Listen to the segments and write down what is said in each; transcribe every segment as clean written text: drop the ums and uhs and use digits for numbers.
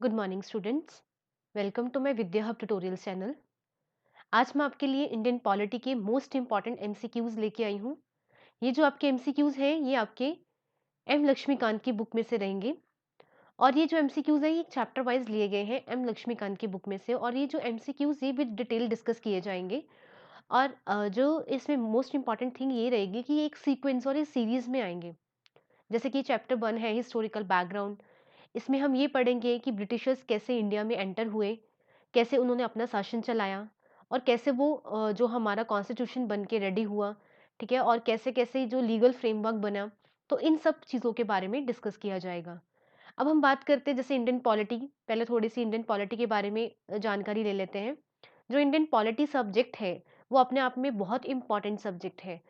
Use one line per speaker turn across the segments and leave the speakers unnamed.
Good morning students. Welcome to my Vidya hub tutorial channel. आज मैं आपके लिए इंडियन पॉलिटी के मोस्ट इंपॉर्टेंट एमसीक्यूज लेके आई हूँ। ये जो आपके एमसीक्यूज हैं ये आपके एम लक्ष्मीकांत की बुक में से रहेंगे। और ये जो एमसीक्यूज है ये चैप्टर वाइज लिए गए हैं एम लक्ष्मीकांत की बुक में से। और ये जो एमसीक्यूज ये विद डिटेल डिस्कस किए जाएंगे। और जो इसमें मोस्ट इंपॉर्टेंट थिंग ये रहेगी कि ये एक सीक्वेंस और इस सीरीज में आएंगे। जैसे कि चैप्टर 1 है हिस्टोरिकल बैकग्राउंड। इसमें हम ये पढ़ेंगे कि ब्रिटिशर्स कैसे इंडिया में एंटर हुए, कैसे उन्होंने अपना शासन चलाया और कैसे वो जो हमारा कॉन्स्टिट्यूशन बन के रेडी हुआ, ठीक है, और कैसे-कैसे जो लीगल फ्रेमवर्क बना, तो इन सब चीज़ों के बारे में डिस्कस किया जाएगा। अब हम बात करते हैं जैसे इंडियन पॉलिटी, पहले थोड़ी-सी इंडियन पॉलिटी के बारे में जानकारी ले लेते हैं। जो इंडियन पॉलिटी सब्जेक्ट है, वो अपने आप में बहुत इम्पोर्टेंट सब्जेक्ट है।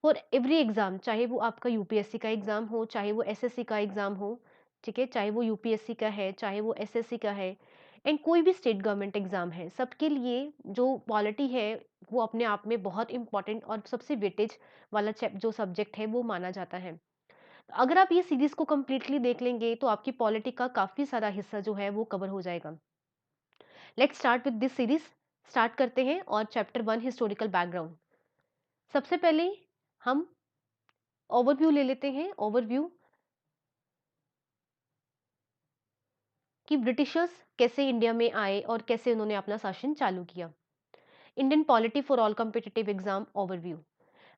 फॉर एवरी एग्जाम, चाहे वो आपका यूपीएससी का एग्जाम हो, चाहे वो एसएससी का एग्जाम हो, ठीक है, चाहे वो यूपीएससी का है, चाहे वो एसएससी का है, एंड कोई भी स्टेट गवर्नमेंट एग्जाम है, सबके लिए जो पॉलिटी है वो अपने आप में बहुत इंपॉर्टेंट और सबसे वेटेज वाला जो सब्जेक्ट है वो माना जाता है। अगर आप ये सीरीज को कम्प्लीटली देख लेंगे तो आपकी पॉलिटी का काफी सारा हिस्सा जो है वो कवर हो जाएगा। Let's start with this series. Start करते हैं और चैप्टर 1 हिस्टोरिकल बैकग्राउंड। सबसे पहले हम ओवरव्यू ले लेते हैं। ओवरव्यू कि ब्रिटिशर्स कैसे इंडिया में आए और कैसे उन्होंने अपना शासन चालू किया। Indian polity for all competitive exam overview.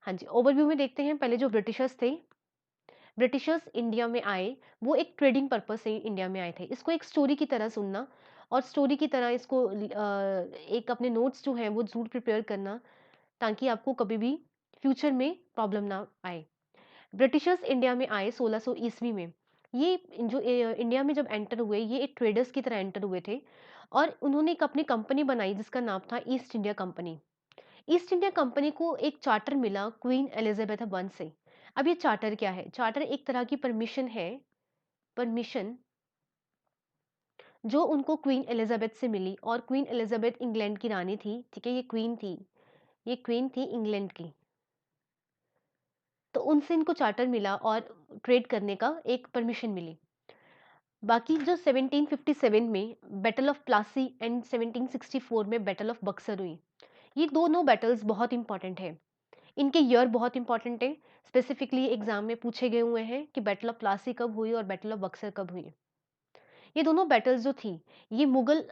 हाँ जी, ओवरव्यू में देखते हैं पहले जो ब्रिटिशर्स थे। ब्रिटिशर्स इंडिया में आए, वो एक ट्रेडिंग पर्पस से इंडिया में आए थे। इसको एक स्टोरी की तरह सुनना और स्टोरी की तरह इसको एक अपने नोट्स जो हैं वो जरूर प्रिपेयर करना, ताकि आपको कभी भी फ्यूचर में प्रॉब्लम ना आए। ब्रिटिशर्स इंडिया में आए 1600 ईस्वी में। ये जो इंडिया में जब एंटर हुए ये एक ट्रेडर्स की तरह एंटर हुए थे। और उन्होंने एक अपनी कंपनी बनाई जिसका नाम था east India company. East India company को एक चार्टर मिला क्वीन एलिजाबेथ वन से। अब ये चार्टर क्या है? चार्टर एक तरह की परमिशन है, परमिशन जो उनको क्वीन एलिजाबेथ से मिली। और क्वीन एलिजाबेथ इंग्लैंड की रानी थी, ठीक है, ये क्वीन थी, ये क्वीन थी इंग्लैंड की। तो उनसे इनको चार्टर मिला और ट्रेड करने का एक परमिशन मिली। बाकी जो 1757 में बैटल ऑफ प्लासी एंड 1764 में बैटल ऑफ बक्सर हुई, ये दोनों बैटल्स बहुत इंपॉर्टेंट है। इनके ईयर बहुत इंपॉर्टेंट है। स्पेसिफिकली एग्जाम में पूछे गए हुए हैं कि बैटल ऑफ प्लासी कब हुई और बैटल ऑफ बक्सर कब हुई। ये दोनों बैटल्स जो थी, ये मुगल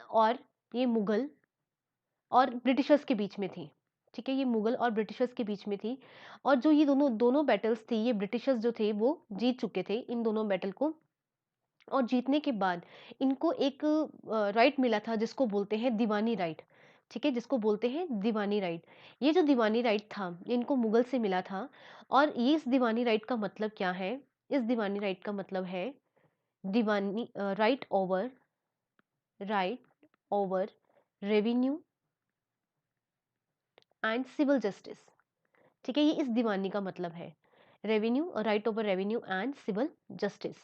और ब्रिटिशर्स के बीच में थी। ठीक है, ये मुगल और ब्रिटिशर्स के बीच में थी। और जो ये दोनों दोनों बैटल्स थी, ये ब्रिटिशर्स जो थे वो जीत चुके थे इन दोनों बैटल को। और जीतने के बाद इनको एक राइट मिला था जिसको बोलते हैं दीवानी राइट। ठीक है, जिसको बोलते हैं दीवानी राइट। ये जो दीवानी राइट था ये इनको मुगल से मिला था। और ये इस दीवानी राइट का मतलब क्या है? इस दीवानी राइट का मतलब है Diwani right over revenue and civil justice. ठीक है, ये इस दीवानी का मतलब है, revenue, right over revenue and civil justice.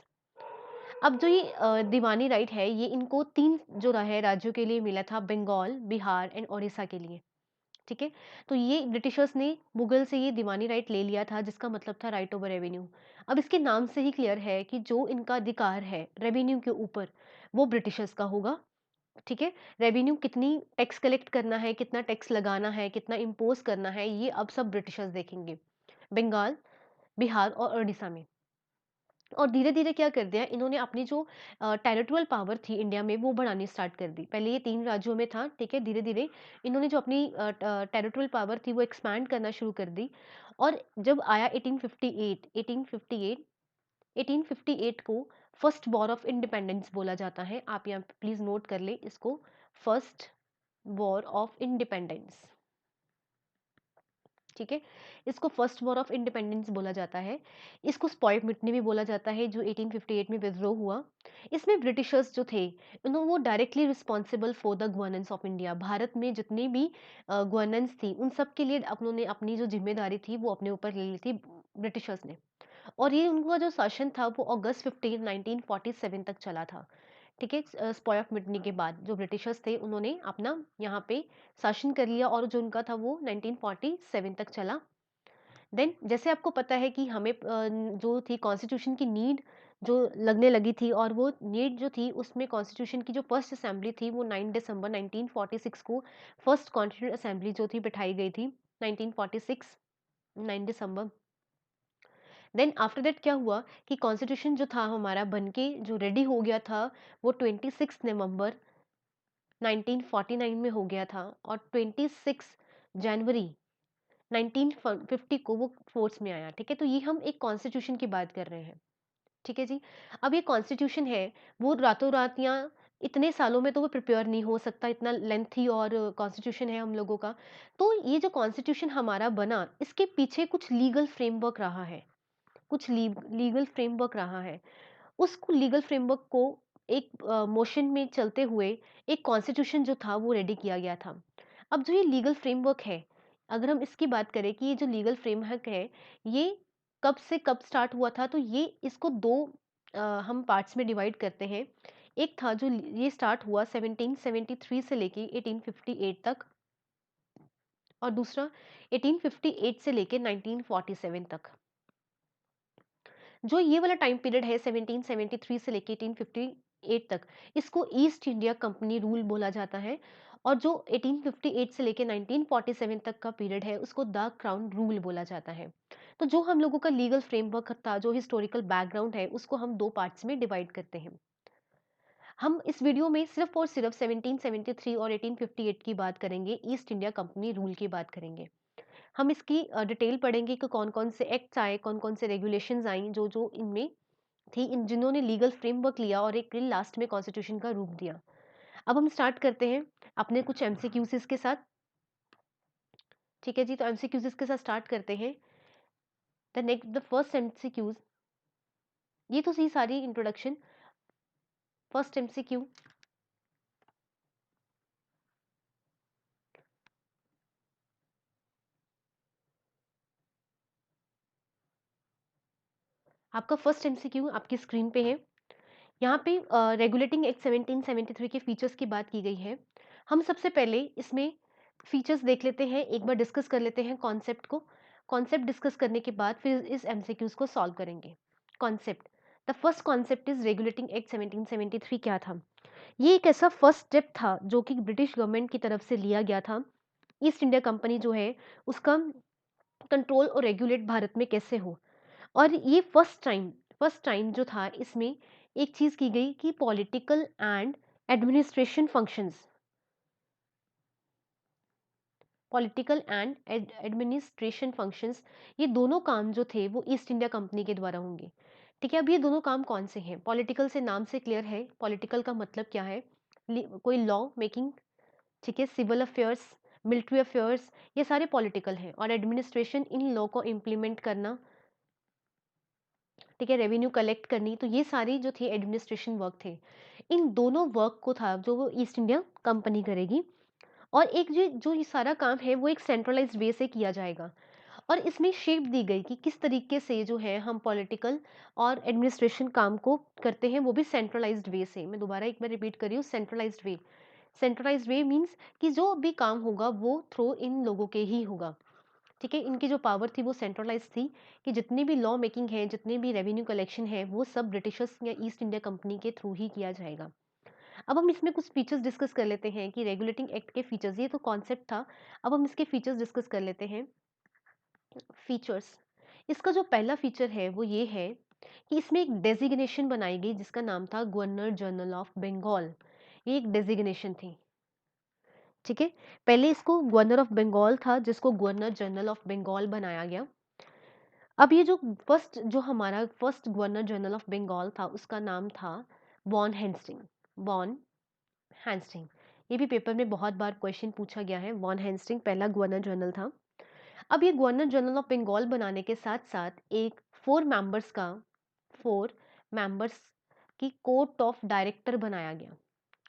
अब जो ये दीवानी राइट है ये इनको 3 जो है राज्यों के लिए मिला था, बंगाल, बिहार एंड ओडिशा के लिए। ठीक है, तो ये ब्रिटिशर्स ने मुगल से ये दीवानी राइट ले लिया था जिसका मतलब था राइट ओवर रेवेन्यू। अब इसके नाम से ही क्लियर है कि जो इनका अधिकार है रेवेन्यू के ऊपर वो ब्रिटिशर्स का होगा। ठीक है, रेवेन्यू कितनी टैक्स कलेक्ट करना है, कितना टैक्स लगाना है, कितना इम्पोज करना है, ये अब सब ब्रिटिशर्स देखेंगे बंगाल, बिहार और उड़ीसा में। और धीरे-धीरे क्या कर दिया इन्होंने, अपनी जो टेरिटोरियल पावर थी इंडिया में वो बढ़ानी स्टार्ट कर दी। पहले ये 3 राज्यों में था, ठीक है, धीरे-धीरे इन्होंने जो अपनी टेरिटोरियल पावर थी वो एक्सपैंड करना शुरू कर दी। और जब आया 1858 को फर्स्ट वॉर ऑफ इंडिपेंडेंस बोला जाता है। आप यहाँ पे प्लीज नोट कर ले इसको, फर्स्ट वॉर ऑफ इंडिपेंडेंस। ठीक है, इसको फर्स्ट वॉर ऑफ इंडिपेंडेंस बोला जाता है। इसको स्पॉइक मिटनी भी बोला जाता है जो 1858 में विद्रोह हुआ। इसमें ब्रिटिशर्स जो थे उन्होंने वो directly responsible for the governance of India. Bharat में जितनी भी गवर्नेंस थी उन सब के लिए उन्होंने अपनी जो जिम्मेदारी थी वो अपने ऊपर ले ली थी ब्रिटिशर्स ने। और ये उनका जो शासन था वो अगस्त 15 1947 तक चला था। ठीक है, स्पॉय ऑफ मिटनी के बाद जो ब्रिटिशर्स थे उन्होंने अपना यहाँ पे शासन कर लिया और जो उनका था वो 1947 तक चला। देन जैसे आपको पता है कि हमें जो थी कॉन्स्टिट्यूशन की नीड जो लगने लगी थी, और वो नीट जो थी उसमें कॉन्स्टिट्यूशन की जो फर्स्ट असेंबली थी वो 9 दिसंबर 1946 को फर्स्ट कॉन्स्टिट्यूंट असेंबली जो थी बिठाई गई थी, 1946 9 दिसंबर। देन आफ्टर दैट क्या हुआ कि कॉन्स्टिट्यूशन जो था हमारा बनके जो रेडी हो गया था, वो 26 नवंबर 1949 में हो गया था, और 26 जनवरी 1950 को वो फोर्स में आया। ठीक है, तो ये हम एक कॉन्स्टिट्यूशन की बात कर रहे हैं। ठीक है जी। अब ये कॉन्स्टिट्यूशन है, वो रातों रात या इतने सालों में तो वो प्रिपेयर नहीं हो सकता, इतना लेंथी और कॉन्स्टिट्यूशन है हम लोगों का। तो ये जो कॉन्स्टिट्यूशन हमारा बना, इसके पीछे कुछ लीगल फ्रेमवर्क रहा है, कुछ लीगल फ्रेमवर्क रहा है। उसको लीगल फ्रेमवर्क को एक मोशन में चलते हुए एक कॉन्स्टिट्यूशन जो था वो रेडी किया गया था। अब जो ये लीगल फ्रेमवर्क है, अगर हम इसकी बात करें कि ये जो लीगल फ्रेमवर्क है, ये कब से कब स्टार्ट हुआ था, तो ये इसको दो हम पार्ट्स में डिवाइड करते हैं। एक था जो ये स्टार्ट हुआ 1773 से लेके 1858 तक, और दूसरा 1858 से लेके 1947 तक। जो ये वाला टाइम पीरियड है 1773 से लेके 1858 तक, इसको ईस्ट इंडिया कंपनी रूल बोला जाता है, और जो 1858 से लेके 1947 तक का पीरियड है उसको द क्राउन रूल बोला जाता है। तो जो हम लोगों का लीगल फ्रेमवर्क था, जो हिस्टोरिकल बैकग्राउंड है, उसको हम दो पार्ट्स में डिवाइड करते हैं। हम इस वीडियो में सिर्फ और सिर्फ 1773 और 1858 की बात करेंगे, ईस्ट इंडिया कंपनी रूल की बात करेंगे। हम इसकी डिटेल पढ़ेंगे कि कौन-कौन से एक्ट्स आए, कौन-कौन से रेगुलेशंस आई, जो-जो इनमें थी, इन जिन्होंने लीगल फ्रेमवर्क लिया और एक लास्ट में कॉन्स्टिट्यूशन का रूप दिया। अब हम स्टार्ट करते हैं अपने कुछ एमसीक्यूज के साथ। ठीक है जी, तो एमसीक्यूज के साथ स्टार्ट करते हैं। द फर्स्ट एमसीक्यूज, ये तो थी सारी इंट्रोडक्शन। फर्स्ट एमसीक्यू, आपका फर्स्ट एमसीक्यू आपकी स्क्रीन पे है। यहाँ पे रेगुलेटिंग एक्ट 1773 के फीचर्स की बात की गई है। हम सबसे पहले इसमें फीचर्स देख लेते हैं, एक बार डिस्कस कर लेते हैं कॉन्सेप्ट को। कॉन्सेप्ट डिस्कस करने के बाद फिर इस एमसीक्यूज को सॉल्व करेंगे। Concept, the first concept is regulating act 1773 क्या था? ये एक ऐसा फर्स्ट स्टेप था जो कि ब्रिटिश गवर्नमेंट की तरफ से लिया गया था। ईस्ट इंडिया कंपनी जो है उसका कंट्रोल और रेगुलेट भारत में कैसे हो। और ये फर्स्ट टाइम जो था, इसमें एक चीज की गई कि political and administration functions, political and administration functions, ये दोनों काम जो थे वो ईस्ट इंडिया कंपनी के द्वारा होंगे। ठीक है, अब ये दोनों काम कौन से हैं? पॉलिटिकल से नाम से क्लियर है, पॉलिटिकल का मतलब क्या है, कोई लॉ मेकिंग। ठीक है, सिविल अफेयर्स, मिलिट्री अफेयर्स, ये सारे पॉलिटिकल हैं। और एडमिनिस्ट्रेशन, इन लॉ को इम्प्लीमेंट करना। ठीक है, रेवेन्यू कलेक्ट करनी, तो ये सारी जो थी एडमिनिस्ट्रेशन वर्क थे। इन दोनों वर्क को था जो वो ईस्ट इंडिया कंपनी करेगी। और एक जो ये सारा काम है वो एक सेंट्रलाइज्ड वे से किया जाएगा। और इसमें शेप दी गई कि किस तरीके से जो है हम पॉलिटिकल और एडमिनिस्ट्रेशन काम को करते हैं, वो भी सेंट्रलाइज्ड वे से। मैं दोबारा एक बार रिपीट कर रही हूँ, सेंट्रलाइज्ड वे। सेंट्रलाइज्ड वे मीन्स कि जो भी काम होगा वो थ्रू इन लोगों के ही होगा। ठीक है, इनकी जो पावर थी वो सेंट्रलाइज थी, कि जितनी भी लॉ मेकिंग है, जितने भी रेवेन्यू कलेक्शन है, वो सब ब्रिटिशर्स या ईस्ट इंडिया कंपनी के थ्रू ही किया जाएगा। अब हम इसमें कुछ फीचर्स डिस्कस कर लेते हैं कि रेगुलेटिंग एक्ट के फीचर्स, ये तो कॉन्सेप्ट था। अब हम इसके फीचर्स डिस्कस कर लेते हैं। फीचर्स, इसका जो पहला फीचर है वो ये है कि इसमें एक डेजिग्नेशन बनाई गई जिसका नाम था गवर्नर जनरल ऑफ बंगाल। ये एक डेजिग्नेशन थी। ठीक है, पहले इसको गवर्नर ऑफ बंगाल था, जिसको गवर्नर जनरल ऑफ बंगाल बनाया गया। अब ये जो हमारा first governor general of Bengal था, उसका नाम था वॉन हेस्टिंग। वॉन हेस्टिंग, ये भी पेपर में बहुत बार क्वेश्चन पूछा गया है। वॉन हेस्टिंग पहला गवर्नर जनरल था। अब ये गवर्नर जनरल ऑफ बंगाल बनाने के साथ साथ एक 4 मेंबर्स की कोर्ट ऑफ डायरेक्टर बनाया गया।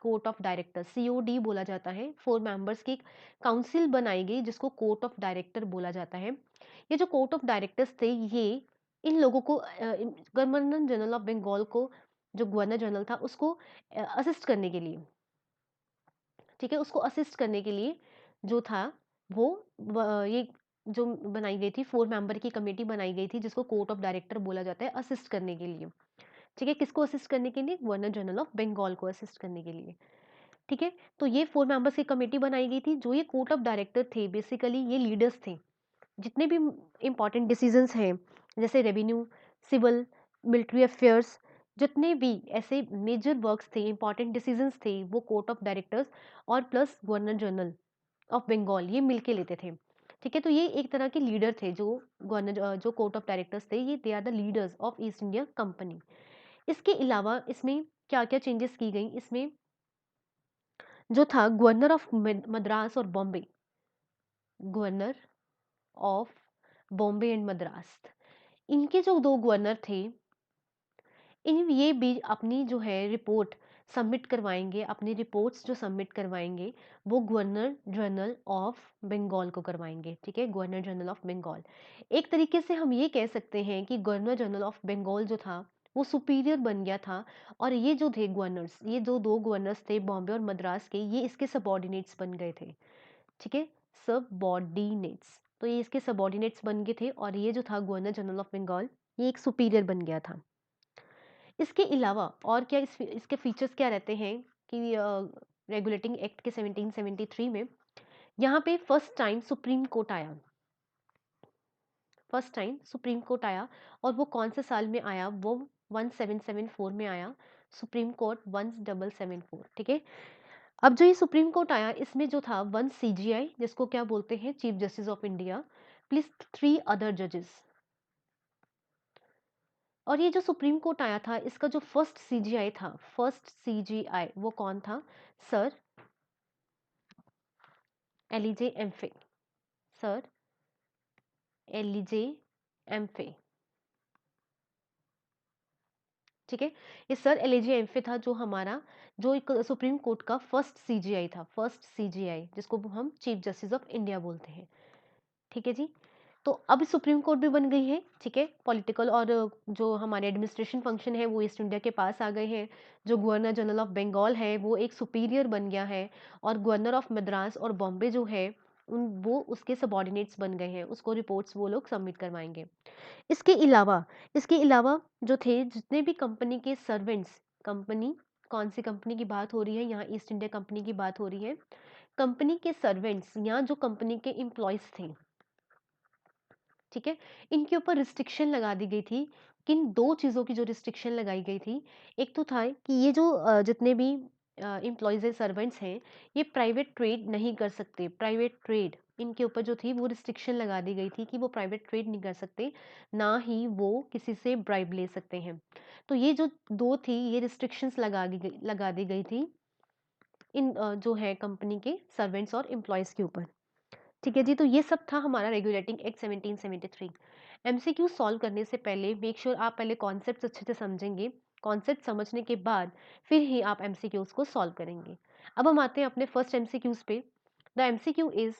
कोर्ट ऑफ डायरेक्टर, सीओडी बोला जाता है। 4 मेंबर्स की काउंसिल बनाई गई जिसको कोर्ट ऑफ डायरेक्टर बोला जाता है। ये जो कोर्ट ऑफ डायरेक्टर्स थे, ये इन लोगों को गवर्नर जनरल ऑफ बंगाल को, जो गवर्नर जनरल था, उसको असिस्ट करने के लिए, ठीक है, उसको असिस्ट करने के लिए जो था वो ये जो बनाई गई थी, 4 मेंबर की कमेटी बनाई गई थी जिसको कोर्ट ऑफ डायरेक्टर बोला जाता है, असिस्ट करने के लिए। ठीक है, किसको असिस्ट करने के लिए? गवर्नर जनरल ऑफ बंगाल को असिस्ट करने के लिए। ठीक है, तो ये 4 मेंबर्स की कमेटी बनाई गई थी। जो ये कोर्ट ऑफ डायरेक्टर थे, बेसिकली ये लीडर्स थे। जितने भी इंपॉर्टेंट डिसीजंस हैं, जैसे रेवेन्यू, सिविल, मिलिट्री अफेयर्स, जितने भी ऐसे मेजर वर्क्स थे, इंपॉर्टेंट डिसीजंस थे, वो कोर्ट ऑफ डायरेक्टर्स और plus governor general of Bengal ये मिलके लेते थे। ठीक है, तो ये एक तरह के लीडर थे जो जो कोर्ट ऑफ डायरेक्टर्स थे, ये they are the leaders of East India company. इसके अलावा इसमें क्या क्या चेंजेस की गई, इसमें जो था गवर्नर ऑफ मद्रास और Bombay, governor of Bombay and Madras, इनके जो दो गवर्नर थे, इन ये भी अपनी जो है रिपोर्ट सबमिट करवाएंगे, अपनी रिपोर्ट्स जो सबमिट करवाएंगे वो गवर्नर जनरल ऑफ बंगाल को करवाएंगे। ठीक है, गवर्नर जनरल ऑफ बंगाल। एक तरीके से हम ये कह सकते हैं कि गवर्नर जनरल ऑफ बंगाल जो था वो सुपीरियर बन गया था, और ये जो थे गवर्नर्स, ये जो दो गवर्नर्स थे बॉम्बे और मद्रास के, ये इसके सबॉर्डिनेट्स बन गए थे। ठीक है, सबॉर्डिनेट्स, तो ये इसके सबॉर्डिनेट्स बन गए थे, और ये जो था गवर्नर जनरल ऑफ बंगाल, ये एक सुपीरियर बन गया था। इसके अलावा और क्या इसके फीचर्स क्या रहते हैं कि रेगुलेटिंग एक्ट के 1773 में यहाँ पे फर्स्ट टाइम सुप्रीम कोर्ट आया। फर्स्ट टाइम सुप्रीम कोर्ट आया, और वो कौन से साल में आया? वो 1774 में आया, सुप्रीम कोर्ट 1774। ठीक है, अब जो ये सुप्रीम कोर्ट आया, इसमें जो था 1 सीजीआई, जिसको क्या बोलते हैं? Chief justice of India, plus 3 other जजेस। और ये जो सुप्रीम कोर्ट आया था, इसका जो फर्स्ट सीजीआई था, फर्स्ट सीजीआई वो कौन था? Sir Elijah Impey, sir Elijah Impey. ठीक है, ये सर एलिजे एम्फे था जो हमारा, जो एक सुप्रीम कोर्ट का फर्स्ट सीजीआई था, फर्स्ट सीजीआई, जिसको हम चीफ जस्टिस ऑफ इंडिया बोलते हैं। ठीक है जी, तो अब सुप्रीम कोर्ट भी बन गई है। ठीक है, पॉलिटिकल और जो हमारे एडमिनिस्ट्रेशन फंक्शन है वो ईस्ट इंडिया के पास आ गए हैं। जो गवर्नर जनरल ऑफ बंगाल है वो एक सुपीरियर बन गया है, और गवर्नर ऑफ मद्रास और बॉम्बे जो है उन वो उसके सबॉर्डिनेट्स बन गए हैं, उसको रिपोर्ट्स वो लोग सबमिट करवाएंगे। इसके अलावा, इसके अलावा जो थे जितने भी कंपनी के सर्वेंट्स, कंपनी, कौन सी कंपनी की बात हो रही है? यहाँ ईस्ट इंडिया कंपनी की बात हो रही है। कंपनी के सर्वेंट्स, यहाँ जो कंपनी के एम्प्लॉयज थे, ठीक है, इनके ऊपर रिस्ट्रिक्शन लगा दी गई थी। किन दो चीज़ों की जो रिस्ट्रिक्शन लगाई गई थी, एक तो था कि ये जो जितने भी एम्प्लॉयज़ हैं, सर्वेंट्स हैं, ये प्राइवेट ट्रेड नहीं कर सकते। प्राइवेट ट्रेड इनके ऊपर जो थी वो रिस्ट्रिक्शन लगा दी गई थी कि वो प्राइवेट ट्रेड नहीं कर सकते, ना ही वो किसी से ब्राइब ले सकते हैं। तो ये जो दो थी, ये रिस्ट्रिक्शंस लगा दी गई थी इन जो है कंपनी के सर्वेंट्स और एम्प्लॉयज़ के ऊपर। ठीक है जी, तो ये सब था हमारा रेगुलेटिंग एक्ट 1773। एमसीक्यू सॉल्व करने से पहले मेक श्योर आप पहले कॉन्सेप्ट्स अच्छे से समझेंगे। कॉन्सेप्ट समझने के बाद फिर ही आप एमसीक्यूज को सॉल्व करेंगे। अब हम आते हैं अपने फर्स्ट एमसीक्यूज पे। The MCQ is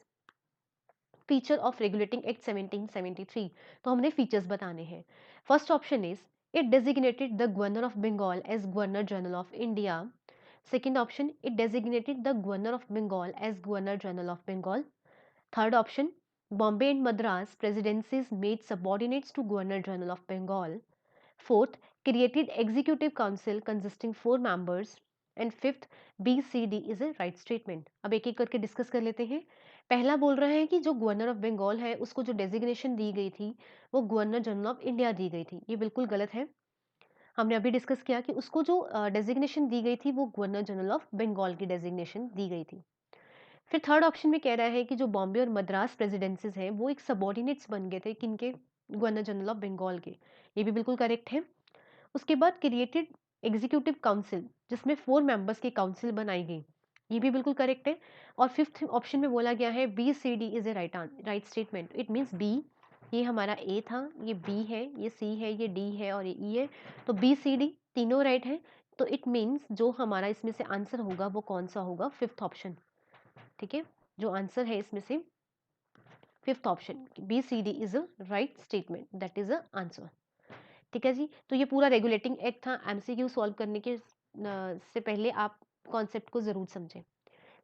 feature of regulating act 1773। तो हमने फीचर्स बताने हैं। First option is it designated the governor of Bengal as governor general of India. Second option, it designated the governor of Bengal as governor general of Bengal. Third option, Bombay and Madras presidencies made subordinates to Governor General of Bengal. Fourth, created executive council consisting 4 members. And fifth, BCD is a right statement. अब एक एक करके discuss कर लेते हैं। पहला बोल रहा है कि जो गवर्नर ऑफ बंगाल है उसको जो डेजिग्नेशन दी गई थी वो गवर्नर जनरल ऑफ इंडिया दी गई थी। ये बिल्कुल गलत है। हमने अभी डिस्कस किया कि उसको जो डेजिग्नेशन दी गई थी वो गवर्नर जनरल ऑफ बंगाल की डेजिग्नेशन दी गई थी। फिर थर्ड ऑप्शन में कह रहा है कि जो बॉम्बे और मद्रास प्रेसिडेंसीज हैं वो एक सबॉर्डिनेट्स बन गए थे किनके? गवर्नर जनरल ऑफ बंगाल के। ये भी बिल्कुल करेक्ट है। उसके बाद क्रिएटेड एग्जीक्यूटिव काउंसिल, जिसमें 4 मेंबर्स की काउंसिल बनाई गई, ये भी बिल्कुल करेक्ट है। और फिफ्थ ऑप्शन में बोला गया है B C D is A right statement. It means B, ये हमारा ए था, ये बी है, ये सी है, ये डी है और ये ई है। तो बी सी डी तीनों राइट है। तो इट मीन्स जो हमारा इसमें से आंसर होगा वो कौन सा होगा? Fifth option. ठीक है, जो आंसर है इसमें से fifth option B C D is a right statement, that is a answer. ठीक है जी, तो ये पूरा रेगुलेटिंग एक्ट था। एमसीक्यू सॉल्व करने के से पहले आप कॉन्सेप्ट को जरूर समझें।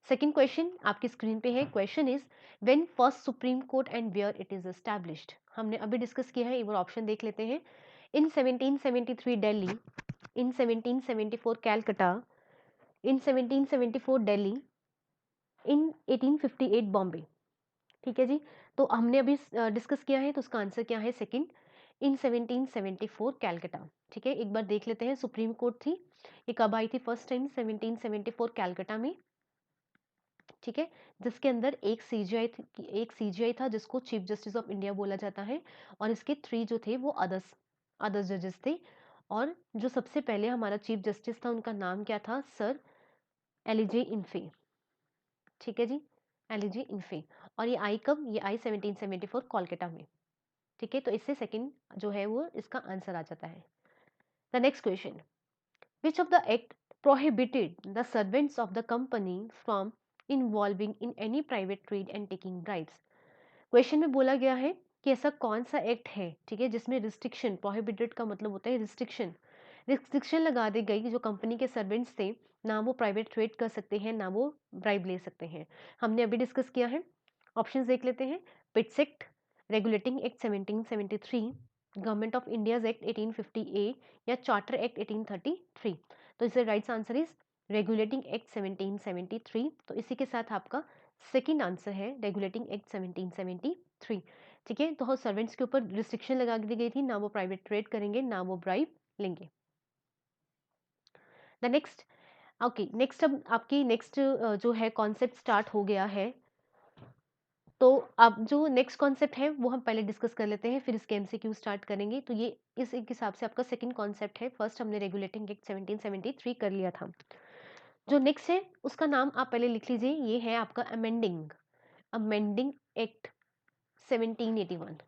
सेकंड क्वेश्चन आपकी स्क्रीन पे है। Question is when first supreme court and where it is established. हमने अभी डिस्कस किया है, एक बार ऑप्शन देख लेते हैं। इन 1773 दिल्ली, इन 1774 कैलकटा, इन 1774 दिल्ली, इन 1858 बॉम्बे। ठीक है जी, तो हमने अभी डिस्कस किया है, तो उसका आंसर क्या है? सेकंड, इन 1774 कैलकटा। ठीक है, एक बार देख लेते हैं। सुप्रीम कोर्ट थी, ये कब आई थी फर्स्ट टाइम? 1774 कैलकटा में। ठीक है, जिसके अंदर एक सीजीआई एक सीजीआई था जिसको चीफ जस्टिस ऑफ इंडिया बोला जाता है, और इसके 3 जो थे वो अदर्स अदर्स जजेस थे। और जो सबसे पहले हमारा चीफ जस्टिस था उनका नाम क्या था? सर एलिजे इन्फे। ठीक है जी, एलिजे इन्फे। और ये आई कब? ये आई 1774 कोलकाता में। ठीक है, तो इससे सेकंड जो है वो इसका आंसर आ जाता है। The next question, which of the act prohibited the servants of the company from involving in any private trade and taking bribes? Question में बोला गया है कि ऐसा कौन सा एक्ट है, ठीक है, जिसमें रिस्ट्रिक्शन, प्रोहिबिटेड का मतलब होता है रिस्ट्रिक्शन, रिस्ट्रिक्शन लगा दी गई कि जो कंपनी के सर्वेंट्स थे ना वो प्राइवेट ट्रेड कर सकते हैं ना वो ब्राइब ले सकते हैं। हमने अभी डिस्कस किया है। ऑप्शंस देख लेते हैं। Pitt's act, regulating act 1773, government of India act 1858 या चार्टर एक्ट 1833। तो इससे right answer is regulating act 1773। तो इसी के साथ आपका सेकंड आंसर है रेगुलेटिंग एक्ट 1773। ठीक है, तो सर्वेंट्स के ऊपर रिस्ट्रिक्शन लगा दी गई थी, ना वो प्राइवेट ट्रेड करेंगे ना वो ब्राइब लेंगे। द नेक्स्ट, ओके, नेक्स्ट अब आपकी नेक्स्ट जो है कॉन्सेप्ट स्टार्ट हो गया है। तो अब जो नेक्स्ट कॉन्सेप्ट है वो हम पहले डिस्कस कर लेते हैं, फिर इसके एमसीक्यू स्टार्ट करेंगे। तो ये इस एक हिसाब से आपका सेकंड कॉन्सेप्ट है। फर्स्ट हमने रेगुलेटिंग एक्ट 1773 कर लिया था। जो नेक्स्ट है उसका नाम आप पहले लिख लीजिए, ये है आपका अमेंडिंग अमेंडिंग एक्ट 1781।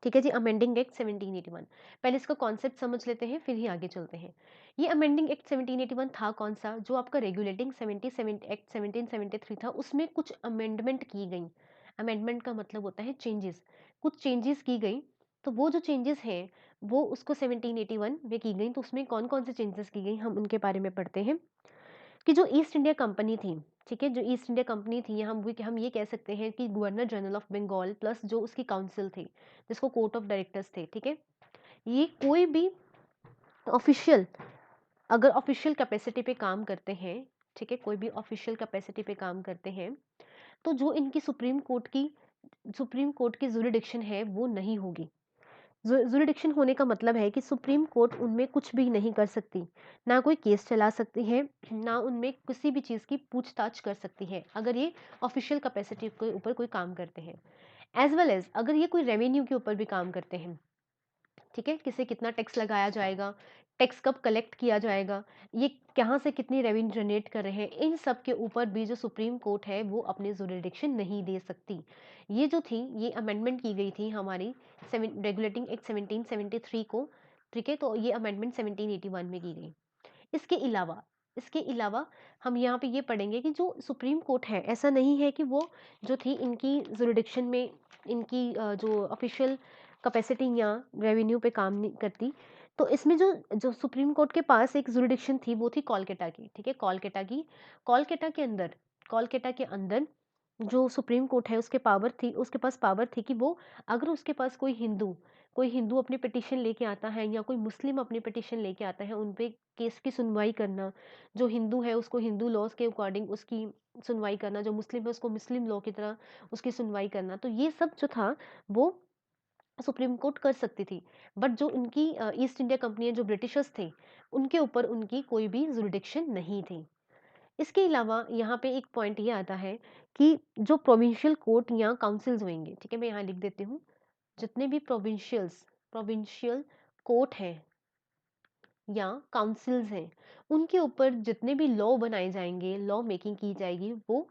ठीक है जी, अमेंडिंग एक्ट 1781। पहले इसका कॉन्सेप्ट समझ लेते हैं फिर ही आगे चलते हैं। ये अमेंडिंग एक्ट 1781 था कौन सा? जो आपका रेगुलेटिंग 77 एक्ट 1773 था, उसमें कुछ अमेंडमेंट की गई। अमेंडमेंट का मतलब होता है चेंजेस, कुछ चेंजेस की गई। तो वो जो चेंजेस हैं वो उसको 1781 में की गई। तो उसमें कौन कौन से चेंजेस की गई हम उनके बारे में पढ़ते हैं। कि जो ईस्ट इंडिया कंपनी थी, ठीक है, जो ईस्ट इंडिया कंपनी थी, हम ये कह सकते हैं कि governor general of Bengal plus जो उसकी काउंसिल थी जिसको कोर्ट ऑफ डायरेक्टर्स थे, ठीक है, ये कोई भी ऑफिशियल अगर ऑफिशियल कैपेसिटी पे काम करते हैं, ठीक है, कोई भी ऑफिशियल कैपेसिटी पे काम करते हैं, तो जो इनकी सुप्रीम कोर्ट की जुरिडिक्शन है वो नहीं होगी। जुरिडिक्शन होने का मतलब है कि सुप्रीम कोर्ट उनमें कुछ भी नहीं कर सकती, ना कोई केस चला सकती है, ना उनमें किसी भी चीज़ की पूछताछ कर सकती है अगर ये ऑफिशियल कैपेसिटी के ऊपर कोई काम करते हैं। एज वेल एज अगर ये कोई रेवेन्यू के ऊपर भी काम करते हैं, ठीक है, किसे कितना टैक्स लगाया जाएगा, टैक्स कब कलेक्ट किया जाएगा, ये कहाँ से कितनी रेवेन्यू जनरेट कर रहे हैं, इन सब के ऊपर भी जो सुप्रीम कोर्ट है वो अपनी जुरिडिक्शन नहीं दे सकती। ये जो थी ये अमेंडमेंट की गई थी हमारी रेगुलेटिंग एक्ट 1773 को। ठीक है, तो ये अमेंडमेंट 1781 में की गई। इसके अलावा हम यहाँ पे ये पढ़ेंगे कि जो सुप्रीम कोर्ट है ऐसा नहीं है कि वो जो थी इनकी जुरिडिक्शन में इनकी जो ऑफिशियल कैपेसिटी या रेवेन्यू पे काम नहीं करती। तो इसमें जो जो सुप्रीम कोर्ट के पास एक जुरिडिक्शन थी वो थी कोलकाता की। ठीक है, कोलकाता के अंदर कोलकाता के अंदर जो सुप्रीम कोर्ट है उसके पास पावर थी कि वो अगर उसके पास कोई हिंदू अपनी पिटीशन लेके आता है या कोई मुस्लिम अपनी पिटीशन लेके आता है, उन पे केस की सुनवाई करना, जो हिंदू है उसको हिंदू लॉज के अकॉर्डिंग उसकी सुनवाई करना, जो मुस्लिम है उसको मुस्लिम लॉ की तरह उसकी सुनवाई करना, तो ये सब जो था वो सुप्रीम कोर्ट कर सकती थी। बट जो उनकी ईस्ट इंडिया कंपनी जो ब्रिटिशर्स थे उनके ऊपर उनकी कोई भी जुरिडिक्शन नहीं थी। इसके अलावा यहाँ पे एक पॉइंट ये आता है कि जो प्रोविंशियल कोर्ट या काउंसिल्स होंगे, ठीक है, मैं यहाँ लिख देती हूँ, जितने भी प्रोविंशियल कोर्ट हैं या काउंसिल्स हैं, उनके ऊपर जितने भी लॉ बनाए जाएंगे, लॉ मेकिंग की जाएगी, वो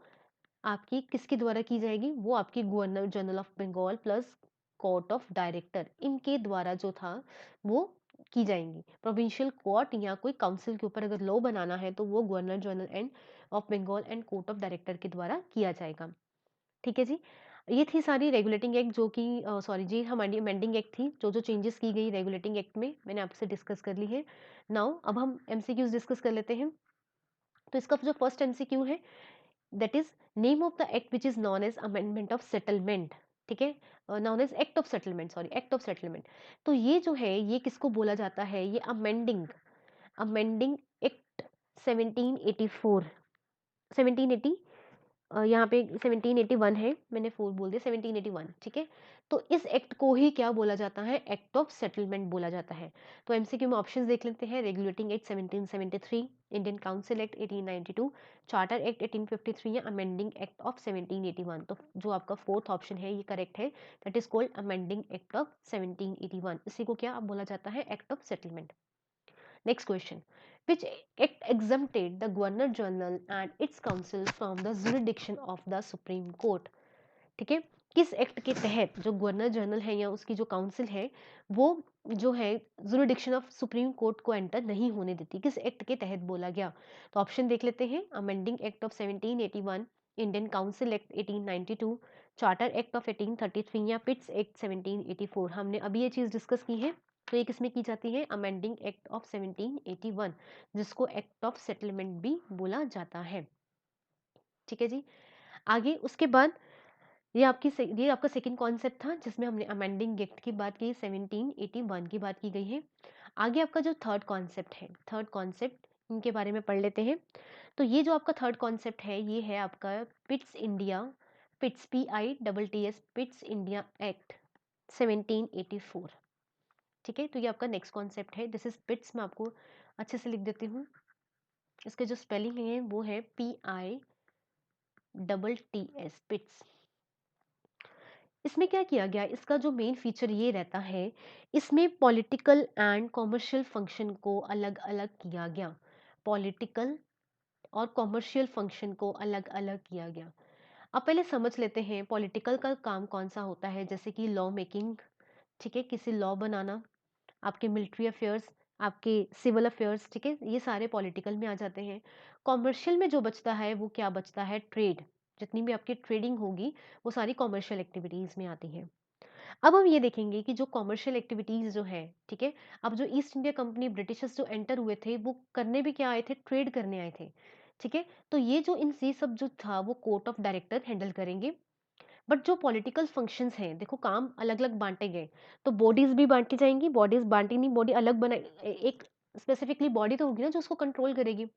आपकी किसके द्वारा की जाएगी? वो आपकी governor general of Bengal plus court of director, इनके द्वारा जो था वो की जाएंगी। प्रोविंशियल कोर्ट या कोई काउंसिल के ऊपर अगर लॉ बनाना है तो वो governor general and of Bengal and court of director के द्वारा किया जाएगा। ठीक है जी, ये थी सारी रेगुलेटिंग एक्ट जो कि सॉरी जी हमारी अमेंडिंग एक्ट थी। जो जो चेंजेस की गई रेगुलेटिंग एक्ट में मैंने आपसे डिस्कस कर ली है। नाउ अब हम एमसीक्यूज डिस्कस कर लेते हैं। तो इसका जो फर्स्ट एमसीक्यू है, that is name of the act which is known as amendment of settlement। ठीक है, known as act of settlement, sorry act of settlement. तो ये जो है ये किसको बोला जाता है, ये अमेंडिंग अमेंडिंग एक्ट 1784, 1780, यहाँ पे 1781 है, मैंने 4 बोल दिया, 1781, ठीक है। तो इस एक्ट को ही क्या बोला जाता है, एक्ट ऑफ सेटलमेंट बोला जाता है। तो एमसीक्यू में ऑप्शंस देख लेते हैं, regulating act 1773, Indian council act 1892, charter act 1853 या अमेंडिंग एक्ट ऑफ 1781। तो जो आपका फोर्थ ऑप्शन है ये करेक्ट है, that is called amending act of 1781। इसी को क्या बोला जाता है, act of settlement. Next question. Which act exempted the Governor General and its council from the jurisdiction of the Supreme Court? ठीक है, किस एक्ट के तहत जो गवर्नर जनरल है या उसकी जो काउंसिल है वो जो है जुरिडिक्शन ऑफ सुप्रीम कोर्ट को एंटर नहीं होने देती, किस एक्ट के तहत बोला गया? तो ऑप्शन देख लेते हैं, amending act of 1781, Indian council act 1892, charter act of 1833 या पिट्स एक्ट 1784। हमने अभी ये चीज डिस्कस की है। तो ये किसमें की जाती है, अमेंडिंग एक्ट ऑफ 1781, जिसको एक्ट ऑफ सेटलमेंट भी बोला जाता है। ठीक है जी, आगे उसके बाद ये आपका सेकंड कॉन्सेप्ट था जिसमें हमने अमेंडिंग एक्ट की बात की, 1781 की बात की गई है। आगे आपका जो थर्ड कॉन्सेप्ट है, थर्ड कॉन्सेप्ट इनके बारे में पढ़ लेते हैं। तो ये जो आपका थर्ड कॉन्सेप्ट है ये है आपका Pitt's India, Pitt's PITTS Pitt's India act 1784। ठीक है, तो ये आपका नेक्स्ट कॉन्सेप्ट है, दिस इज पिट्स। मैं आपको अच्छे से लिख देती हूँ, इसके जो स्पेलिंग है वो है PITTS पिट्स। इसमें क्या किया गया, इसका जो मेन फीचर ये रहता है, इसमें पॉलिटिकल एंड कॉमर्शियल फंक्शन को अलग अलग किया गया, पॉलिटिकल और कॉमर्शियल फंक्शन को अलग अलग किया गया। अब पहले समझ लेते हैं पॉलिटिकल का काम कौन सा होता है, जैसे कि लॉ मेकिंग, ठीक है, किसी लॉ बनाना, आपके मिलिट्री अफेयर्स, आपके सिविल अफेयर्स, ठीक है, ये सारे पॉलिटिकल में आ जाते हैं। कॉमर्शियल में जो बचता है वो क्या बचता है, ट्रेड, जितनी भी आपकी ट्रेडिंग होगी वो सारी कॉमर्शियल एक्टिविटीज में आती है। अब हम ये देखेंगे कि जो कॉमर्शियल एक्टिविटीज जो है, ठीक है, अब जो ईस्ट इंडिया कंपनी ब्रिटिशर्स जो एंटर हुए थे वो करने भी क्या आए थे, ट्रेड करने आए थे। ठीक है, तो ये जो इन ये सब जो था वो कोर्ट ऑफ डायरेक्टर हैंडल करेंगे। बट जो पॉलिटिकल फंक्शंस हैं, देखो काम अलग अलग बांटे गए, तो बॉडीज भी बांटी जाएंगी, बॉडीज बांटी नहीं, बॉडी अलग बना, एक स्पेसिफिकली बॉडी तो होगी ना जो उसको कंट्रोल करेगी।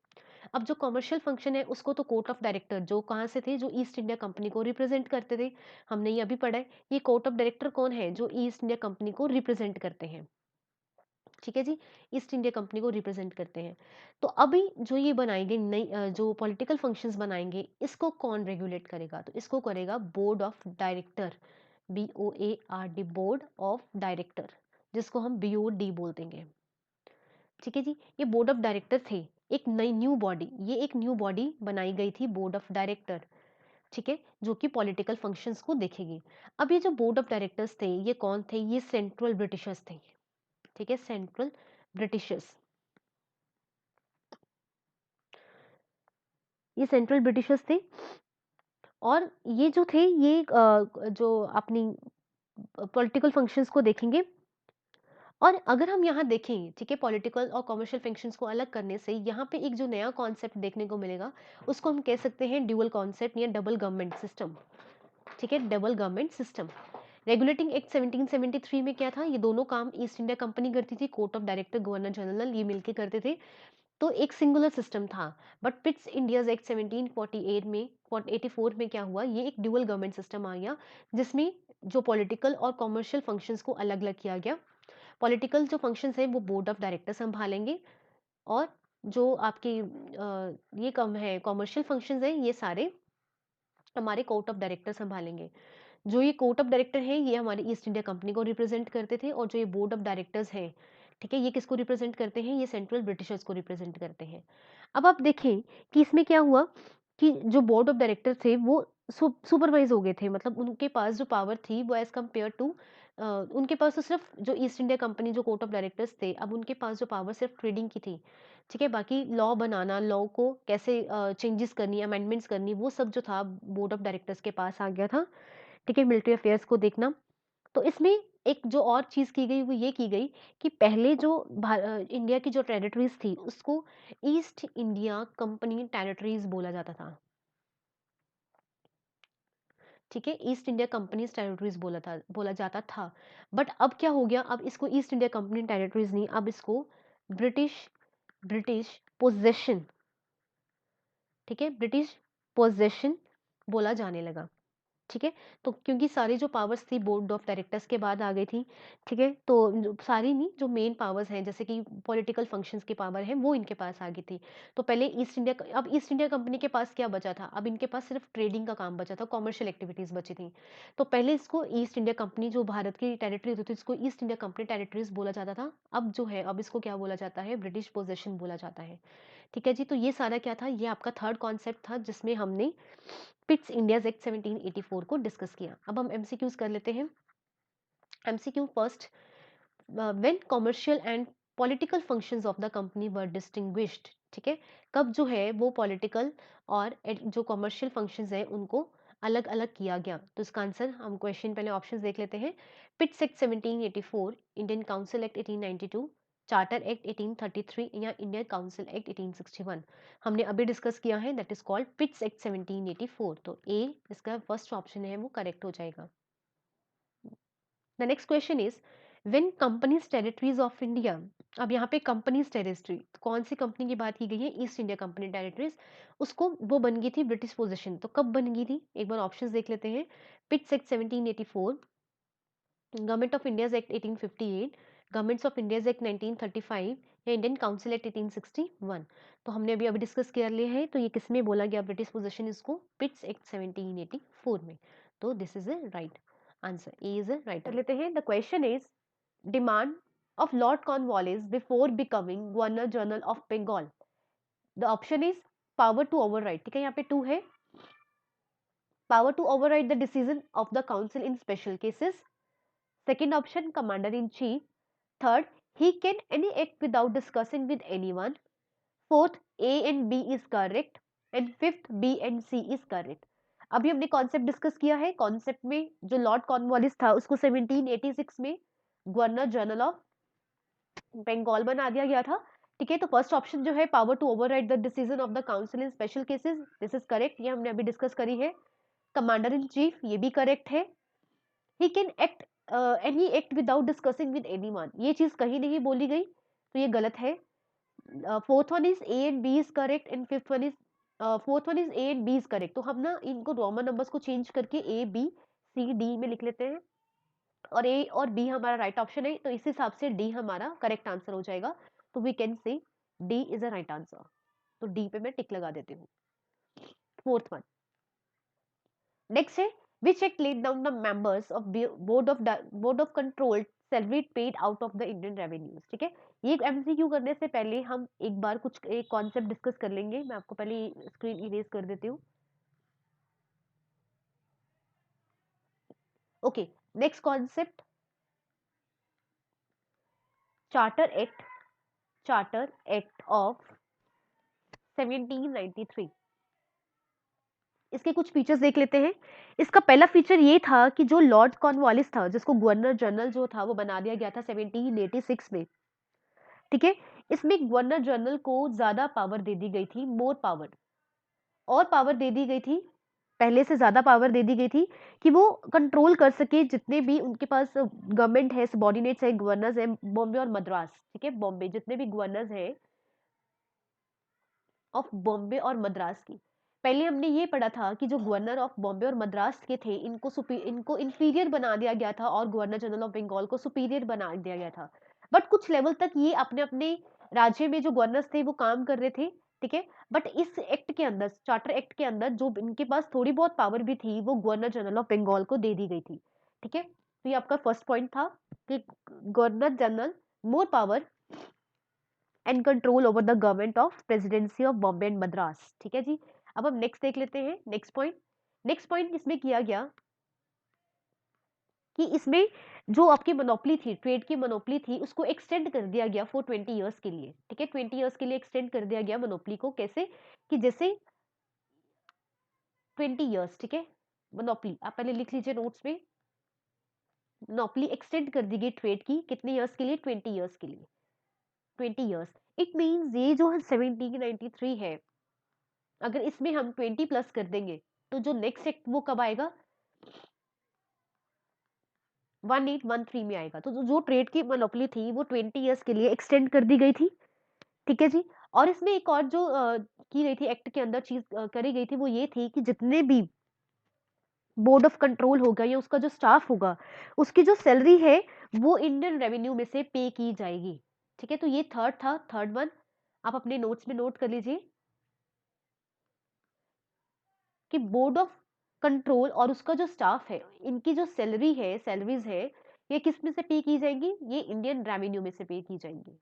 अब जो कमर्शियल फंक्शन है उसको तो कोर्ट ऑफ डायरेक्टर, जो कहाँ से थे, जो ईस्ट इंडिया कंपनी को रिप्रेजेंट करते थे, हमने ये अभी पढ़ा है। ये कोर्ट ऑफ डायरेक्टर कौन है, जो ईस्ट इंडिया कंपनी को रिप्रेजेंट करते हैं। ठीक है जी, ईस्ट इंडिया कंपनी को रिप्रेजेंट करते हैं। तो अभी जो ये बनाएंगे नई जो पॉलिटिकल फंक्शंस बनाएंगे, इसको कौन रेगुलेट करेगा, तो इसको करेगा board of director, BOARD, board of director, जिसको हम BOD बोल देंगे। ठीक है जी, ये बोर्ड ऑफ डायरेक्टर थे, एक नई न्यू बॉडी, ये एक न्यू बॉडी बनाई गई थी, बोर्ड ऑफ डायरेक्टर। ठीक है, जो कि पॉलिटिकल फंक्शंस को देखेगी। अब ये जो बोर्ड ऑफ डायरेक्टर्स थे ये कौन थे, ये सेंट्रल ब्रिटिशर्स थे। ठीक है, सेंट्रल ब्रिटिशर्स, ये सेंट्रल ब्रिटिशर्स थे। और ये जो थे ये जो अपनी पॉलिटिकल फंक्शंस को देखेंगे। और अगर हम यहाँ देखें, ठीक है, पॉलिटिकल और कमर्शियल फंक्शंस को अलग करने से यहाँ पे एक जो नया कॉन्सेप्ट देखने को मिलेगा, उसको हम कह सकते हैं ड्यूअल कॉन्सेप्ट या डबल गवर्नमेंट सिस्टम। ठीक है, double government system. Regulating act 1773 में क्या था, ये दोनों काम ईस्ट इंडिया कंपनी करती थी, court of director, governor general, ये मिलके करते थे। तो एक सिंगुलर सिस्टम था। बट पिट्स इंडियाज एक्ट 1748 में 84 में क्या हुआ, ये एक ड्यूअल गवर्नमेंट सिस्टम आ गया, जिसमें जो पॉलिटिकल और कॉमर्शियल फंक्शंस को अलग अलग किया गया। पॉलिटिकल जो फंक्शंस है वो बोर्ड ऑफ डायरेक्टर संभालेंगे, और जो आपके ये कम है कॉमर्शियल फंक्शंस है ये सारे हमारे कोर्ट ऑफ डायरेक्टर संभालेंगे। जो ये कोर्ट ऑफ डायरेक्टर है ये हमारी ईस्ट इंडिया कंपनी को रिप्रेजेंट करते थे, और जो ये बोर्ड ऑफ डायरेक्टर्स हैं, ठीक है, ये किसको रिप्रेजेंट करते हैं, ये सेंट्रल ब्रिटिशर्स को रिप्रेजेंट करते हैं। अब आप देखें कि इसमें क्या हुआ कि जो बोर्ड ऑफ डायरेक्टर थे वो सुपरवाइज हो गए थे, मतलब उनके पास जो पावर थी वो एज कम्पेयर टू उनके पास तो सिर्फ जो ईस्ट इंडिया कंपनी जो कोर्ट ऑफ डायरेक्टर्स थे, अब उनके पास जो पावर सिर्फ ट्रेडिंग की थी। ठीक है, बाकी लॉ बनाना, लॉ को कैसे चेंजेस करनी, अमेंडमेंट्स करनी, वो सब जो था बोर्ड ऑफ डायरेक्टर्स के पास आ गया था। ठीक है, मिलिट्री अफेयर्स को देखना। तो इसमें एक जो और चीज़ की गई वो ये की गई कि पहले जो इंडिया की जो टेरिटरीज थी उसको ईस्ट इंडिया कंपनी टेरिटरीज बोला जाता था। ठीक है, ईस्ट इंडिया कंपनीज टेरिटरीज बोला जाता था। बट अब क्या हो गया, अब इसको ईस्ट इंडिया कंपनी टेरिटरीज नहीं, अब इसको ब्रिटिश ब्रिटिश पोजेशन, ठीक है, ब्रिटिश पोजेशन बोला जाने लगा। ठीक है, तो क्योंकि सारी जो पावर्स थी बोर्ड ऑफ डायरेक्टर्स के बाद आ गई थी। ठीक है, तो सारी नहीं, जो मेन पावर्स हैं जैसे कि पॉलिटिकल फंक्शंस की पावर है वो इनके पास आ गई थी। तो पहले ईस्ट इंडिया, अब ईस्ट इंडिया कंपनी के पास क्या बचा था, अब इनके पास सिर्फ ट्रेडिंग का काम बचा था, कॉमर्शियल एक्टिविटीज बची थी। तो पहले इसको ईस्ट इंडिया कंपनी, जो भारत की टेरिटरी होती थी, इसको ईस्ट इंडिया कंपनी टेरिटरीज बोला जाता था। अब जो है, अब इसको क्या बोला जाता है, ब्रिटिश पोजेशन बोला जाता है। ठीक है जी, तो ये सारा क्या था, ये आपका थर्ड कॉन्सेप्ट था जिसमें हमने पिट्स इंडियाज एक्ट 1784 को डिस्कस किया। अब हम एमसीक्यूज कर लेते हैं। MCQ first, when commercial and political functions of the company were distinguished. ठीक है, कब जो है वो पॉलिटिकल और जो कमर्शियल फंक्शंस हैं उनको अलग अलग किया गया। तो इसका आंसर हम क्वेश्चन पहले ऑप्शंस देख लेते हैं। Pitt's act 1784, Indian council act 1892, charter act 1833 या इंडियन काउंसिल एक्ट 1861। हमने अभी डिस्कस किया है, दैट इज कॉल्ड पिट्स एक्ट 1784। तो ए इसका फर्स्ट ऑप्शन है वो करेक्ट हो जाएगा। The next question is, when companies territories of India. अब यहाँ पे कंपनीज टेरिटरी, कौन सी कंपनी की बात की गई है, ईस्ट इंडिया कंपनी टेरिटरीज, उसको वो बन गई थी ब्रिटिश पोजीशन। तो कब बन गई थी, एक बार ऑप्शंस देख लेते हैं। Pitt's act 1784, government of India act 1858, governments of India act 1935 या इंडियन काउंसिल एक्ट 1861। तो हमने अभी अभी डिस्कस कर लिया है, तो ये किस में बोला गया ब्रिटिश पोजीशन, इसको पिट्स एक्ट 1784 में। तो this is A right answer, a is A right. कर लेते हैं, the question is, demand of lord Cornwallis before becoming governor general of Bengal. The option is power to override. ठीक है, यहाँ पे टू है, power to override the decision of the council in special cases. Second option, commander in chief. Third, he can any act without discussing with anyone. Fourth, A and B is correct. And fifth, B and C is correct. अभी हमने concept discuss किया है। Concept में जो Lord Cornwallis था उसको 1786 में governor general of Bengal बना दिया गया था। ठीक है, तो फर्स्ट ऑप्शन जो है, power to override the decision of the council in special cases, this is correct, ये हमने अभी डिस्कस करी है। कमांडर इन चीफ, ये भी करेक्ट है। He can act any act without discussing with anyone, ये चीज कहीं नहीं बोली गई, तो ये गलत है। Fourth one is A and B is correct and fifth one is, fourth one is A and B is correct. तो हम ना इनको रोमन नंबर्स को चेंज करके ए बी सी डी में लिख लेते हैं, और ए और बी हमारा राइट ऑप्शन है, तो इस हिसाब से डी हमारा करेक्ट आंसर हो जाएगा। तो we can say D is a right answer. तो डी पे मैं टिक लगा देती हूँ, फोर्थ वन। नेक्स्ट है, which act laid down the members of board of control salary paid out of the Indian revenues। ठीक है, ये एमसीक्यू करने से पहले हम एक बार कुछ एक कॉन्सेप्ट डिस्कस कर लेंगे। मैं आपको पहले स्क्रीन इरेज कर देती हूँ। Okay, next concept, charter act, charter act of 1793। इसके कुछ फीचर्स देख लेते हैं। इसका पहला फीचर ये था कि जो लॉर्ड कॉर्नवालिस था, जिसको गवर्नर जनरल जो था वो बना दिया गया था 1786 में। ठीक है, इसमें गवर्नर जनरल को ज्यादा पावर दे दी गई थी, मोर पावर, और पावर दे दी गई थी, पहले से ज्यादा पावर दे दी गई थी कि वो कंट्रोल कर सके जितने भी उनके पास गवर्नमेंट है, सबॉर्डिनेट्स है, गवर्नर्स है, बॉम्बे और मद्रास। ठीक है, बॉम्बे जितने भी गवर्नर्स हैं ऑफ बॉम्बे और मद्रास की, पहले हमने ये पढ़ा था कि जो गवर्नर ऑफ बॉम्बे और मद्रास के थे इनको इंफीरियर बना दिया गया था, और गवर्नर जनरल ऑफ बंगाल को सुपीरियर बना दिया गया था। बट कुछ लेवल तक ये अपने अपने राज्य में जो गवर्नर्स थे वो काम कर रहे थे। ठीक है, बट इस एक्ट के अंदर, चार्टर एक्ट के अंदर, जो इनके पास थोड़ी बहुत पावर भी थी वो गवर्नर जनरल ऑफ बंगाल को दे दी गई थी। ठीक है, तो ये आपका फर्स्ट पॉइंट था कि governor general more power and control over the government of presidency of Bombay and Madras. ठीक है जी, अब हम नेक्स्ट देख लेते हैं। नेक्स्ट पॉइंट इसमें किया गया कि इसमें जो आपकी मोनोपली थी, ट्रेड की मोनोपली थी, उसको एक्सटेंड कर दिया गया फॉर 20 ईयर्स के लिए। ठीक है, 20 ईयर्स के लिए एक्सटेंड कर दिया गया मोनोपली को। कैसे कि जैसे 20 ईयर्स, ठीक है, मोनोपली आप पहले लिख लीजिए नोट्स में। मोनोपली एक्सटेंड कर दी गई ट्रेड की, कितने ईयर्स के लिए, 20 ईयर्स के लिए, 20 ईयर्स। इट मीन्स ये जो है 1793 है, अगर इसमें हम 20 प्लस कर देंगे तो जो नेक्स्ट एक्ट वो कब आएगा, 1813 में आएगा। तो जो ट्रेड की मोनोपोली थी वो 20 ईयर्स के लिए एक्सटेंड कर दी गई थी। ठीक है जी। और इसमें एक और जो की गई थी एक्ट के अंदर चीज करी गई थी वो ये थी कि जितने भी बोर्ड ऑफ कंट्रोल होगा या उसका जो स्टाफ होगा उसकी जो सैलरी है वो इंडियन रेवेन्यू में से पे की जाएगी। ठीक है, तो ये थर्ड था, थर्ड वन आप अपने नोट्स में नोट कर लीजिए कि बोर्ड ऑफ कंट्रोल और उसका जो स्टाफ है इनकी जो सैलरी है, सैलरीज है, ये किस में से पे की जाएंगी? ये इंडियन रेवेन्यू में से पे की जाएंगी,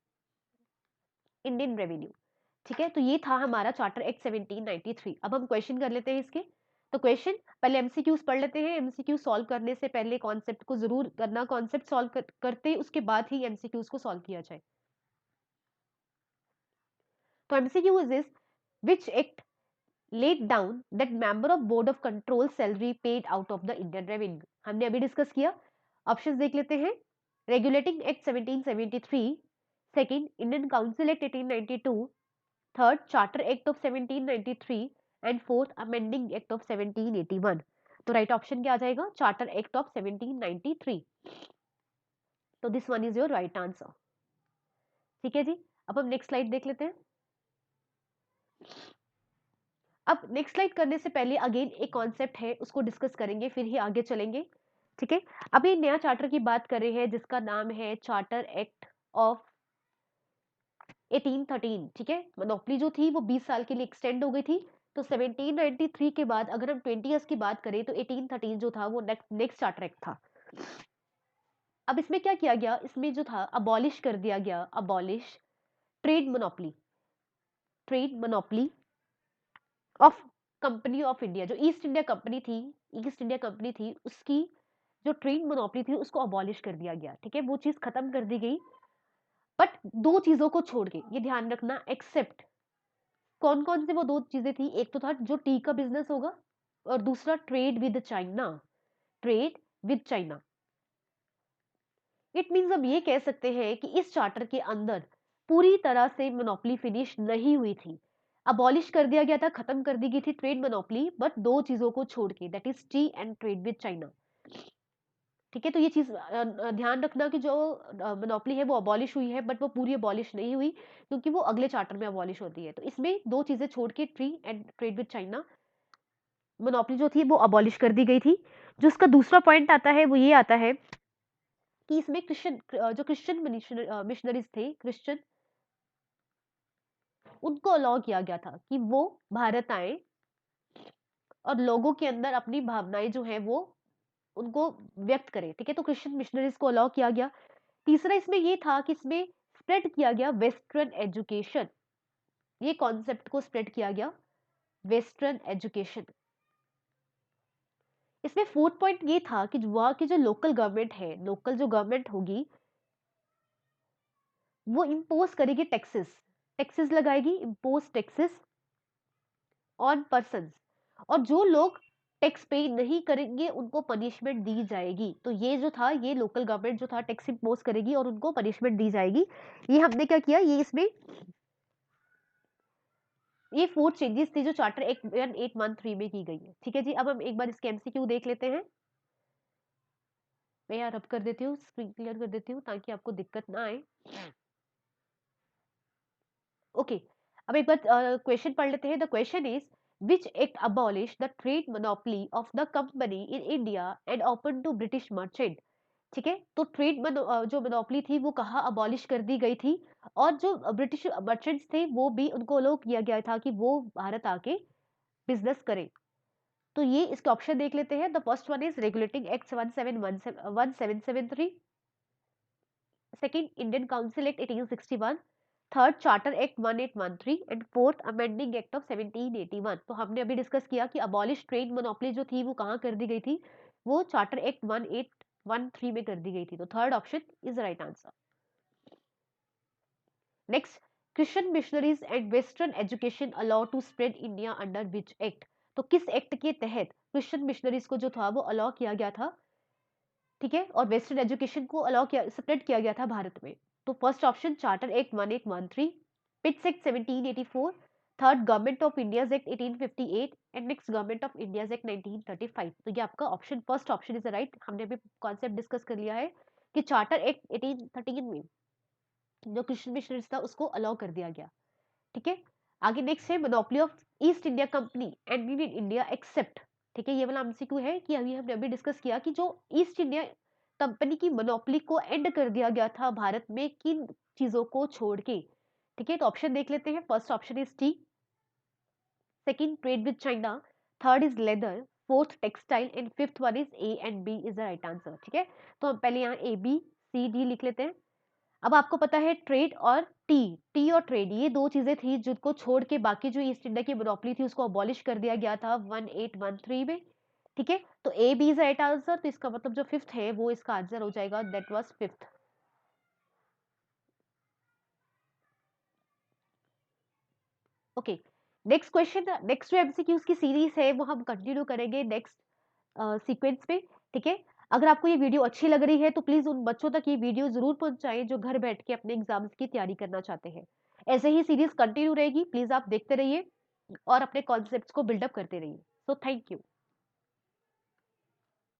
इंडियन रेवेन्यू। ठीक है, तो ये था हमारा चार्टर एक्ट 1793। अब हम क्वेश्चन कर लेते हैं इसके। तो क्वेश्चन पहले एमसीक्यूज पढ़ लेते हैं। एमसीक्यू सॉल्व करने से पहले कॉन्सेप्ट को जरूर करना, कॉन्सेप्ट सॉल्व करते उसके बाद ही एमसीक्यूज को सॉल्व किया जाए। तो MCQ is which act laid down that member of board of control salary paid out of the Indian revenue। हमने अभी डिस्कस किया। ऑप्शंस देख लेते हैं। Regulating act 1773, second Indian council act 1892, third charter act of 1793 and fourth amending act of 1781। तो right option क्या आ जाएगा? Charter act of 1793। तो this one is your right answer. ठीक है जी। अब हम नेक्स्ट स्लाइड देख लेते हैं। अब नेक्स्ट स्लाइड करने से पहले अगेन एक कॉन्सेप्ट है उसको डिस्कस करेंगे फिर ही आगे चलेंगे। ठीक है, अभी नया चार्टर की बात कर रहे हैं जिसका नाम है चार्टर एक्ट ऑफ 1813। ठीक है, मोनोपोली जो थी वो 20 साल के लिए एक्सटेंड हो गई थी। तो 1793 के बाद अगर हम 20 ईयर्स की बात करें तो 1813 जो था वो नेक्स्ट चार्टर एक्ट था। अब इसमें क्या किया गया? इसमें जो था अबॉलिश कर दिया गया, abolish trade monopoly, trade monopoly of company of India. जो ईस्ट इंडिया कंपनी थी, ईस्ट इंडिया कंपनी थी उसकी जो ट्रेड मोनोपोली थी उसको अबॉलिश कर दिया गया। ठीक है, वो चीज खत्म कर दी गई। बट दो चीजों को छोड़ के ये ध्यान रखना, एक्सेप्ट कौन कौन से वो दो चीजें थी? एक तो था जो टी का बिजनेस होगा और दूसरा trade with China, trade with China. It means अब ये कह सकते हैं कि इस चार्टर के अंदर पूरी तरह से मोनोपोली फिनिश नहीं हुई थी। अबॉलिश कर दिया गया था, खत्म कर दी गई थी ट्रेड मोनोपोली, बट दो चीजों को छोड़ के, that is T and trade with China. ठीक है, तो ये चीज ध्यान रखना कि जो मोनोपोली है वो अबॉलिश हुई है बट वो पूरी अबॉलिश नहीं हुई क्योंकि वो अगले चार्टर में अबॉलिश होती है। तो इसमें दो चीजें छोड़ के tree and trade with China monopoly जो थी वो अबॉलिश कर दी गई थी। जो उसका दूसरा पॉइंट आता है वो ये आता है कि इसमें क्रिश्चियन जो क्रिश्चियन मिशनरीज थे, क्रिश्चियन, उनको अलाउ किया गया था कि वो भारत आए और लोगों के अंदर अपनी भावनाएं जो है वो उनको व्यक्त करें। ठीक है, तो क्रिश्चियन मिशनरीज को अलाउ किया गया। तीसरा इसमें ये था कि इसमें स्प्रेड किया गया वेस्टर्न एजुकेशन, ये कॉन्सेप्ट को स्प्रेड किया गया, वेस्टर्न एजुकेशन। इसमें फोर्थ पॉइंट ये था कि वहां की जो लोकल गवर्नमेंट है, लोकल जो गवर्नमेंट होगी वो इम्पोज करेगी टैक्सेस, टैक्सेस लगाएगी, इम्पोज टैक्सेस ऑन पर्सन, और जो लोग टैक्स पे नहीं करेंगे उनको पनिशमेंट दी जाएगी। तो ये जो था, ये लोकल गवर्नमेंट जो था टैक्स इम्पोज करेगी और उनको पनिशमेंट दी जाएगी। ये हमने क्या किया, ये इसमें ये फोर्थ चेंजेस थी जो चार्टर एक्ट 1813 में की गई है। ठीक है जी, अब हम एक बार इसके एमसीक्यू देख लेते हैं। मैं यहाँ रब कर देती हूँ, स्क्रीन क्लियर कर देती हूँ ताकि आपको दिक्कत ना आए। ओके, अब एक बार क्वेश्चन पढ़ लेते हैं। The question is which act abolish the trade monopoly of the company in India and open to British merchant. ठीक है, तो ट्रेड जो मोनोपोली थी वो कहाँ अबॉलिश कर दी गई थी और जो ब्रिटिश मर्चेंट्स थे वो भी उनको अलाउ किया गया था कि वो भारत आके बिजनेस करें। तो ये इसके ऑप्शन देख लेते हैं। The first one is regulating act 1773, second Indian council act 1861, third charter act 1813 and fourth amending act of 1781। तो हमने अभी डिस्कस किया कि अबॉलिश ट्रेड मोनोपोली जो थी वो कहाँ कर दी गई थी, वो चार्टर एक्ट 1813 में कर दी गई थी। तो third option is right answer. Next, Christian missionaries and western education allow to spread India under which act. तो किस एक्ट के तहत क्रिश्चियन मिशनरीज को जो था वो अलाउ किया गया था, ठीक है, और वेस्टर्न एजुकेशन को अलाउ किया, स्प्रेड किया गया था भारत में? तो first option charter act 1813, Pitt's act 1784, third government of India's act 1858 and next government of India's act 1935। तो ये आपका option, first option is right. हमने अभी कॉन्सेप्ट डिस्कस कर लिया है कि चार्टर एक्ट 1813 में जो क्रिश्चियन मिशनरीज था उसको अलाउ कर दिया गया। ठीक है, आगे नेक्स्ट है monopoly of East India company and in India accept. ठीक है, ये वाला एमसीक्यू है कि अभी हमने अभी डिस्कस किया कि जो ईस्ट इंडिया कंपनी की मोनोपोली को एंड कर दिया गया था भारत में किन चीजों को छोड़ के। ठीक है, तो ऑप्शन देख लेते हैं। First option is tea, second trade with China, third is leather, fourth textile and fifth one is A and B is the right answer. ठीक है, तो हम पहले यहाँ ए बी सी डी लिख लेते हैं। अब आपको पता है ट्रेड और टी, टी और ट्रेड ये दो चीजें थी जिनको छोड़ के बाकी जो ईस्ट इंडिया की मोनोपोली थी उसको अबॉलिश कर दिया गया था 1813 में। ठीक है, तो A B is right answer. तो इसका मतलब जो फिफ्थ है वो इसका आंसर हो जाएगा, that was fifth. Okay, next question, next जो एमसीक्यूज की सीरीज है वो हम कंटिन्यू करेंगे नेक्स्ट सीक्वेंस पे। ठीक है, अगर आपको ये वीडियो अच्छी लग रही है तो प्लीज उन बच्चों तक ये वीडियो जरूर पहुंचाएं जो घर बैठ के अपने एग्जाम्स की तैयारी करना चाहते हैं। ऐसे ही सीरीज कंटिन्यू रहेगी, प्लीज आप देखते रहिए और अपने कॉन्सेप्ट्स को बिल्डअप करते रहिए। So thank you.